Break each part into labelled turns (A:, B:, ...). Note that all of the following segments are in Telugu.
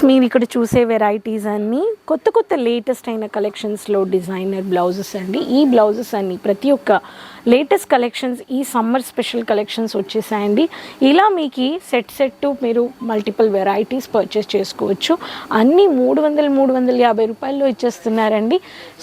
A: మీరు ఇక్కడ చూసే వెరైటీస్ అన్నీ కొత్త లేటెస్ట్ అయిన కలెక్షన్స్లో డిజైనర్ బ్లౌజెస్ అండి. ఈ బ్లౌజెస్ అన్నీ ప్రతి ఒక్క లేటెస్ట్ కలెక్షన్స్ ఈ సమ్మర్ స్పెషల్ కలెక్షన్స్ వచ్చేసాయండి. ఇలా మీకు సెట్ మీరు మల్టిపుల్ వెరైటీస్ పర్చేస్ చేసుకోవచ్చు. అన్నీ 350 రూపాయల్లో ఇచ్చేస్తున్నారండి.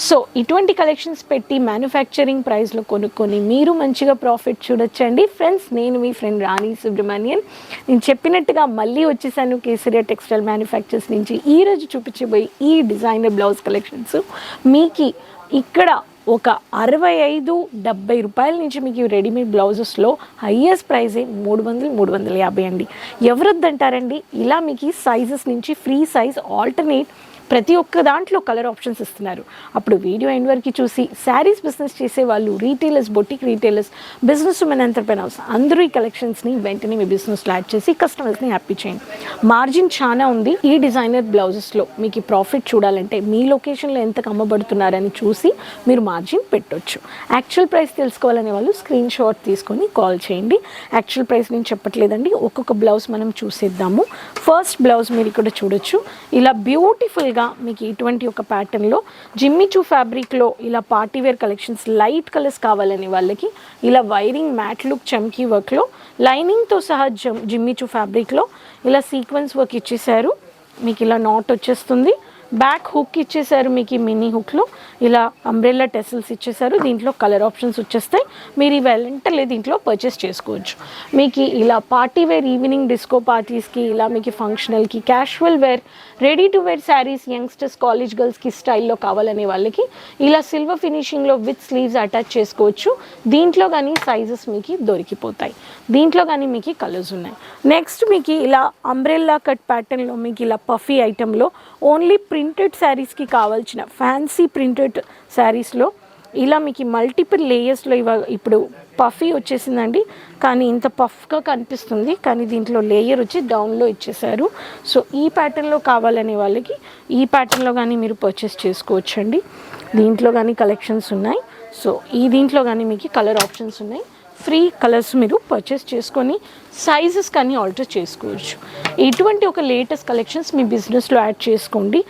A: సో ఇటువంటి కలెక్షన్స్ పెట్టి మ్యానుఫ్యాక్చరింగ్ ప్రైస్లో కొనుక్కొని మీరు మంచిగా ప్రాఫిట్ చూడొచ్చండి. ఫ్రెండ్స్, నేను మీ ఫ్రెండ్ రాణి సుబ్రహ్మణ్యన్. నేను చెప్పినట్టుగా మళ్ళీ వచ్చేసాను కేసరియా టెక్స్టైల్ మ్యానుఫ్యాక్చర్స్ నుంచి. ఈరోజు చూపించబోయే ఈ డిజైనర్ బ్లౌజ్ కలెక్షన్స్ మీకు ఇక్కడ ఒక 65-70 రూపాయల నుంచి మీకు రెడీమేడ్ బ్లౌజెస్లో హైయెస్ట్ ప్రైజే 300-350 అండి. ఎవరొద్దంటారండి? ఇలా మీకు సైజెస్ నుంచి ఫ్రీ సైజ్ ఆల్టర్నేట్ ప్రతి ఒక్క దాంట్లో కలర్ ఆప్షన్స్ ఇస్తున్నారు. అప్పుడు వీడియో ఎండ్ వరకు చూసి శారీస్ బిజినెస్ చేసే వాళ్ళు, retailers, boutique retailers, business women entrepreneurs అందరూ ఈ కలెక్షన్స్ని వెంటనే మీ బిజినెస్లో యాడ్ చేసి కస్టమర్స్ని హ్యాపీ చేయండి. మార్జిన్ చాలా ఉంది. ఈ డిజైనర్ బ్లౌజెస్లో మీకు ప్రాఫిట్ చూడాలంటే మీ లొకేషన్లో ఎంత అమ్మబడుతున్నారని చూసి మీరు మార్జిన్ పెట్టొచ్చు. యాక్చువల్ ప్రైస్ తెలుసుకోవాలనే వాళ్ళు స్క్రీన్ షాట్ తీసుకొని కాల్ చేయండి. యాక్చువల్ ప్రైస్ నేను చెప్పట్లేదండి, ఒక్కొక్క బ్లౌజ్ మనం చూసేద్దాము. ఫస్ట్ బ్లౌజ్ మీరు ఇక్కడ చూడొచ్చు. ఇలా బ్యూటిఫుల్ మీకు ఇటువంటి ఒక ప్యాటర్న్లో జిమ్మిచూ ఫ్యాబ్రిక్లో ఇలా పార్టీవేర్ కలెక్షన్స్ లైట్ కలర్స్ కావాలనే వాళ్ళకి ఇలా వైరింగ్ మ్యాట్ లుక్ చమ్కీ వర్క్లో లైనింగ్తో సహా జిమ్మిచూ ఫ్యాబ్రిక్లో ఇలా సీక్వెన్స్ వర్క్ ఇచ్చేసారు. మీకు ఇలా నాట్ వచ్చేస్తుంది. బ్యాక్ హుక్ ఇచ్చేసారు. మీకు మినీ హుక్లో ఇలా అంబ్రెల్లా టెసల్స్ ఇచ్చేసారు. దీంట్లో కలర్ ఆప్షన్స్ వచ్చేస్తాయి. మీరు ఇవి వెంటనే దీంట్లో పర్చేస్ చేసుకోవచ్చు. మీకు ఇలా పార్టీ వేర్, ఈవినింగ్ డిస్కో పార్టీస్కి, ఇలా మీకు ఫంక్షనల్కి, casual wear, ready to wear saris, youngsters, college గర్ల్స్కి స్టైల్లో కావాలనే వాళ్ళకి ఇలా సిల్వర్ ఫినిషింగ్లో విత్ స్లీవ్స్ అటాచ్ చేసుకోవచ్చు. దీంట్లో కానీ సైజెస్ మీకు దొరికిపోతాయి. దీంట్లో కానీ మీకు కలర్స్ ఉన్నాయి. నెక్స్ట్ మీకు ఇలా అంబ్రెల్లా కట్ ప్యాటర్న్లో మీకు ఇలా పఫీ ఐటెంలో ఓన్లీ ప్రింటెడ్ శారీస్కి కావాల్సిన ఫ్యాన్సీ ప్రింటెడ్ శారీస్లో ఇలా మీకు మల్టిపుల్ లేయర్స్లో ఇప్పుడు పఫీ వచ్చేసిందండి. కానీ ఇంత పఫ్గా కనిపిస్తుంది, కానీ దీంట్లో లేయర్ వచ్చి డౌన్లో ఇచ్చేసారు. సో ఈ ప్యాటర్న్లో కావాలనే వాళ్ళకి ఈ ప్యాటర్న్లో కానీ మీరు పర్చేస్ చేసుకోవచ్చండి. దీంట్లో కానీ కలెక్షన్స్ ఉన్నాయి. సో ఈ దీంట్లో కానీ మీకు కలర్ ఆప్షన్స్ ఉన్నాయి. ఫ్రీ కలర్స్ మీరు పర్చేస్ చేసుకొని సైజెస్ కానీ ఆల్టర్ చేసుకోవచ్చు. ఇటువంటి ఒక లేటెస్ట్ కలెక్షన్స్ మీ బిజినెస్లో యాడ్ చేసుకోండి.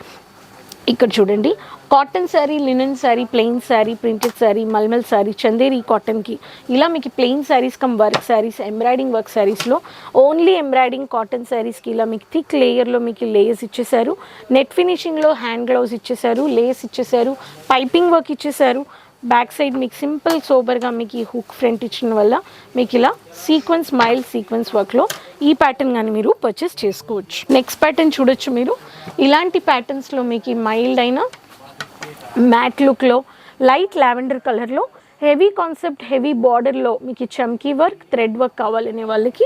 A: ఇక్కడ చూడండి, cotton sari, linen sari, plain sari, printed sari, malmal sari, Chanderi కాటన్కి ఇలా మీకు plain saris come work saris, embroidering work శారీస్లో ఓన్లీ ఎంబ్రాయిడింగ్ కాటన్ శారీస్కి ఇలా మీకు థిక్ లేయర్లో మీకు లేయర్స్ ఇచ్చేసారు. నెట్ ఫినిషింగ్లో హ్యాండ్ గ్లౌజ్ ఇచ్చేసారు, లేస్ ఇచ్చేసారు, పైపింగ్ వర్క్ ఇచ్చేసారు. బ్యాక్ సైడ్ మీకు సింపుల్ సోబర్గా మీకు ఈ హుక్ ఫ్రంట్ ఇచ్చిన వల్ల మీకు ఇలా సీక్వెన్స్, మైల్డ్ సీక్వెన్స్ వర్క్లో ఈ ప్యాటర్న్ కానీ మీరు పర్చేస్ చేసుకోవచ్చు. నెక్స్ట్ ప్యాటర్న్ చూడొచ్చు మీరు. ఇలాంటి ప్యాటర్న్స్లో మీకు మైల్డ్ అయిన మ్యాట్ లుక్లో లైట్ లావెండర్ కలర్లో హెవీ కాన్సెప్ట్, హెవీ బార్డర్లో మీకు చమ్కీ వర్క్, థ్రెడ్ వర్క్ కావాలనే వాళ్ళకి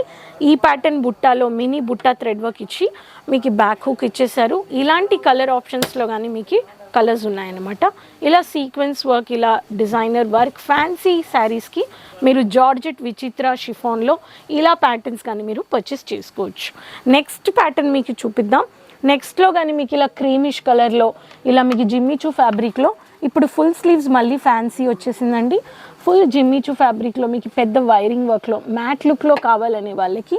A: ఈ pattern బుట్టాలో mini Butta thread work ఇచ్చి మీకు బ్యాక్ హుక్ ఇచ్చేసారు. ఇలాంటి కలర్ ఆప్షన్స్లో కానీ మీకు కలర్స్ ఉన్నాయన్నమాట. ఇలా సీక్వెన్స్ వర్క్, ఇలా డిజైనర్ వర్క్, ఫ్యాన్సీ శారీస్కి మీరు జార్జెట్, విచిత్ర, షిఫాన్లో ఇలా ప్యాటర్న్స్ కానీ మీరు పర్చేస్ చేసుకోవచ్చు. నెక్స్ట్ ప్యాటర్న్ మీకు చూపిద్దాం. నెక్స్ట్లో కానీ మీకు ఇలా క్రీమిష్ కలర్లో ఇలా మీకు జిమ్మిచూ ఫ్యాబ్రిక్లో ఇప్పుడు ఫుల్ స్లీవ్స్ మళ్ళీ ఫ్యాన్సీ వచ్చేసిందండి. ఫుల్ జిమ్మిచూ ఫ్యాబ్రిక్లో మీకు పెద్ద వైరింగ్ వర్క్లో మ్యాట్ లుక్లో కావాలనే వాళ్ళకి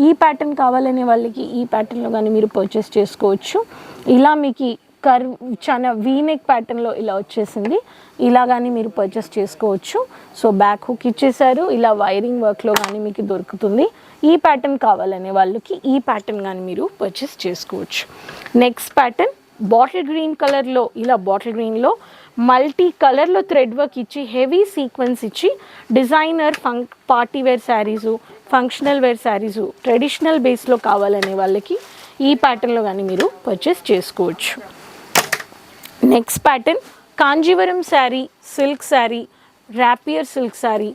A: ఈ ప్యాటర్న్ కావాలనే వాళ్ళకి ఈ ప్యాటర్న్లో కానీ మీరు పర్చేస్ చేసుకోవచ్చు. ఇలా మీకు కర్వ్ చాలా వీనెక్ ప్యాటర్న్లో ఇలా వచ్చేసింది. ఇలా కానీ మీరు పర్చేస్ చేసుకోవచ్చు. సో బ్యాక్ హుక్ ఇచ్చేసారు. ఇలా వైరింగ్ వర్క్లో కానీ మీకు దొరుకుతుంది. ఈ ప్యాటర్న్ కావాలనే వాళ్ళకి ఈ ప్యాటర్న్ కానీ మీరు పర్చేస్ చేసుకోవచ్చు. నెక్స్ట్ ప్యాటర్న్ బాటిల్ గ్రీన్ కలర్లో ఇలా బాటిల్ గ్రీన్లో మల్టీ కలర్లో థ్రెడ్ వర్క్ ఇచ్చి హెవీ సీక్వెన్స్ ఇచ్చి designer party wear saris, functional wear saris, traditional బేస్లో కావాలనే వాళ్ళకి ఈ ప్యాటర్న్లో కానీ మీరు పర్చేస్ చేసుకోవచ్చు. Next pattern Kanjeevaram sari, silk sari, rapier silk sari,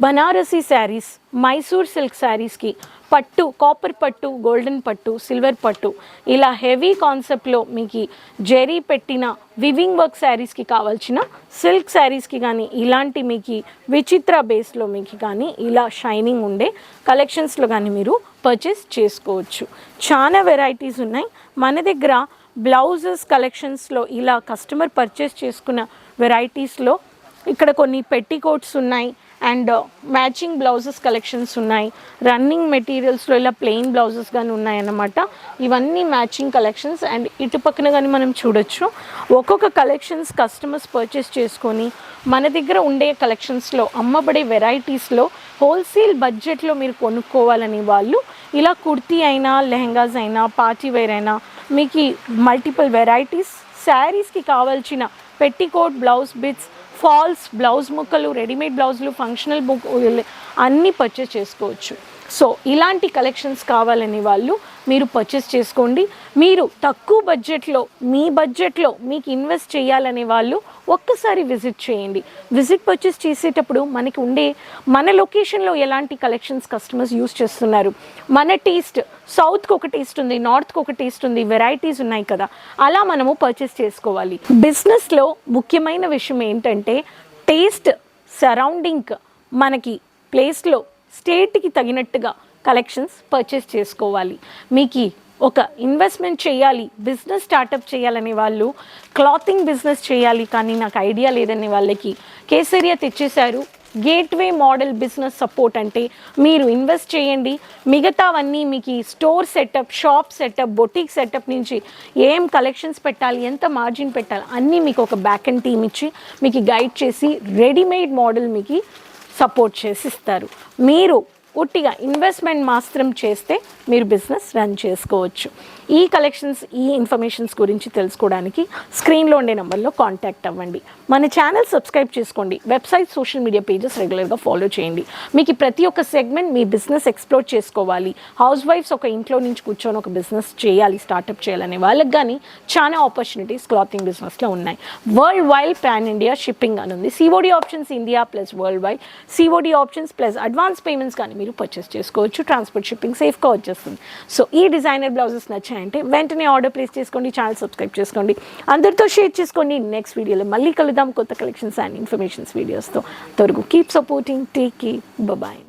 A: Banarasi saris, Mysore silk శారీస్కి పట్టు, కాపర్ పట్టు, గోల్డెన్ పట్టు, సిల్వర్ పట్టు ఇలా హెవీ కాన్సెప్ట్లో మీకు జెరీ పెట్టిన వివింగ్ వర్క్ శారీస్కి కావాల్సిన సిల్క్ శారీస్కి కానీ ఇలాంటి మీకు విచిత్ర బేస్లో మీకు కానీ ఇలా షైనింగ్ ఉండే కలెక్షన్స్లో కానీ మీరు పర్చేస్ చేసుకోవచ్చు. చాలా వెరైటీస్ ఉన్నాయి మన దగ్గర. బ్లౌజెస్ కలెక్షన్స్లో ఇలా కస్టమర్ పర్చేస్ చేసుకున్న వెరైటీస్లో ఇక్కడ కొన్ని పెట్టికోట్స్ ఉన్నాయి, అండ్ మ్యాచింగ్ బ్లౌజెస్ కలెక్షన్స్ ఉన్నాయి. రన్నింగ్ మెటీరియల్స్లో ఇలా ప్లెయిన్ బ్లౌజెస్ కానీ ఉన్నాయన్నమాట. ఇవన్నీ మ్యాచింగ్ కలెక్షన్స్. అండ్ ఇటు పక్కన కానీ మనం చూడొచ్చు ఒక్కొక్క కలెక్షన్స్ కస్టమర్స్ పర్చేస్ చేసుకొని మన దగ్గర ఉండే కలెక్షన్స్లో అమ్మబడే వెరైటీస్లో హోల్సేల్ బడ్జెట్లో మీరు కొనుక్కోవాలని వాళ్ళు ఇలా కుర్తీ అయినా లెహంగాస్ అయినా పార్టీ వేర్ అయినా మీకు మల్టిపుల్ వెరైటీస్ శారీస్కి కావాల్సిన petticoat blouse bits falls blouse ముక్కలు రెడీమేడ్ బ్లౌజులు ఫంక్షనల్ బుక్ అన్నీ పర్చేస్ చేసుకోవచ్చు. సో ఇలాంటి కలెక్షన్స్ కావాలని వాళ్ళు మీరు పర్చేస్ చేసుకోండి. మీరు తక్కువ బడ్జెట్లో మీ బడ్జెట్లో మీకు ఇన్వెస్ట్ చేయాలనే వాళ్ళు ఒక్కసారి విజిట్ చేయండి. విజిట్ పర్చేస్ చేసేటప్పుడు మనకి ఉండే మన లొకేషన్లో ఎలాంటి కలెక్షన్స్ కస్టమర్స్ యూస్ చేస్తున్నారు, మన టేస్ట్ సౌత్కి ఒక టేస్ట్ ఉంది, నార్త్కి ఒక టేస్ట్ ఉంది, వెరైటీస్ ఉన్నాయి కదా, అలా మనము పర్చేస్ చేసుకోవాలి. బిజినెస్లో ముఖ్యమైన విషయం ఏంటంటే టేస్ట్ సరౌండింగ్ మనకి ప్లేస్లో స్టేట్కి తగినట్టుగా కలెక్షన్స్ పర్చేస్ చేసుకోవాలి. మీకు ఒక ఇన్వెస్ట్మెంట్ చేయాలి, బిజినెస్ స్టార్టప్ చేయాలనే వాళ్ళు, క్లాతింగ్ బిజినెస్ చేయాలి కానీ నాకు ఐడియా లేదనే వాళ్ళకి కేసరియా తెచ్చేశారు. గేట్వే మోడల్ బిజినెస్ సపోర్ట్ అంటే మీరు ఇన్వెస్ట్ చేయండి, మిగతావన్నీ మీకు store setup, shop setup, boutique setup నుంచి ఏం కలెక్షన్స్ పెట్టాలి, ఎంత మార్జిన్ పెట్టాలి అన్నీ మీకు ఒక బ్యాక్ అండ్ టీమ్ ఇచ్చి మీకు గైడ్ చేసి రెడీమేడ్ మోడల్ మీకు సపోర్ట్ చేసి ఇస్తారు. మీరు ఉట్టిగా ఇన్వెస్ట్మెంట్ మాత్రం చేస్తే మీరు బిజినెస్ రన్ చేసుకోవచ్చు. ఈ కలెక్షన్స్ ఈ ఇన్ఫర్మేషన్స్ గురించి తెలుసుకోవడానికి స్క్రీన్లో ఉండే నెంబర్లో కాంటాక్ట్ అవ్వండి. మన ఛానల్ సబ్స్క్రైబ్ చేసుకోండి. వెబ్సైట్ సోషల్ మీడియా పేజెస్ రెగ్యులర్గా ఫాలో చేయండి. మీకు ప్రతి ఒక్క సెగ్మెంట్ మీ బిజినెస్ ఎక్స్ప్లోర్ చేసుకోవాలి, హౌస్ వైఫ్స్ ఒక ఇంట్లో నుంచి కూర్చొని ఒక బిజినెస్ చేయాలి, స్టార్టప్ చేయాలనే వాళ్ళకి కానీ చాలా ఆపర్చునిటీస్ క్లాతింగ్ బిజినెస్లో ఉన్నాయి. World wide pan India shipping అని ఉంది. COD options India plus world wide, COD options plus advance payments కానీ మీరు పర్చేస్ చేసుకోవచ్చు. ట్రాన్స్పోర్ట్ షిప్పింగ్ సేఫ్గా వచ్చేస్తుంది. సో ఈ డిజైనర్ బ్లౌజెస్ నచ్చాయంటే వెంటనే ఆర్డర్ ప్లేస్ చేసుకోండి, ఛానల్ సబ్స్క్రైబ్ చేసుకోండి, అందరితో షేర్ చేసుకోండి. నెక్స్ట్ వీడియోలో మళ్ళీ కలుద్దాం కొత్త కలెక్షన్స్ అండ్ ఇన్ఫర్మేషన్స్ వీడియోస్తో. తొరుగు keep supporting, take care, bye.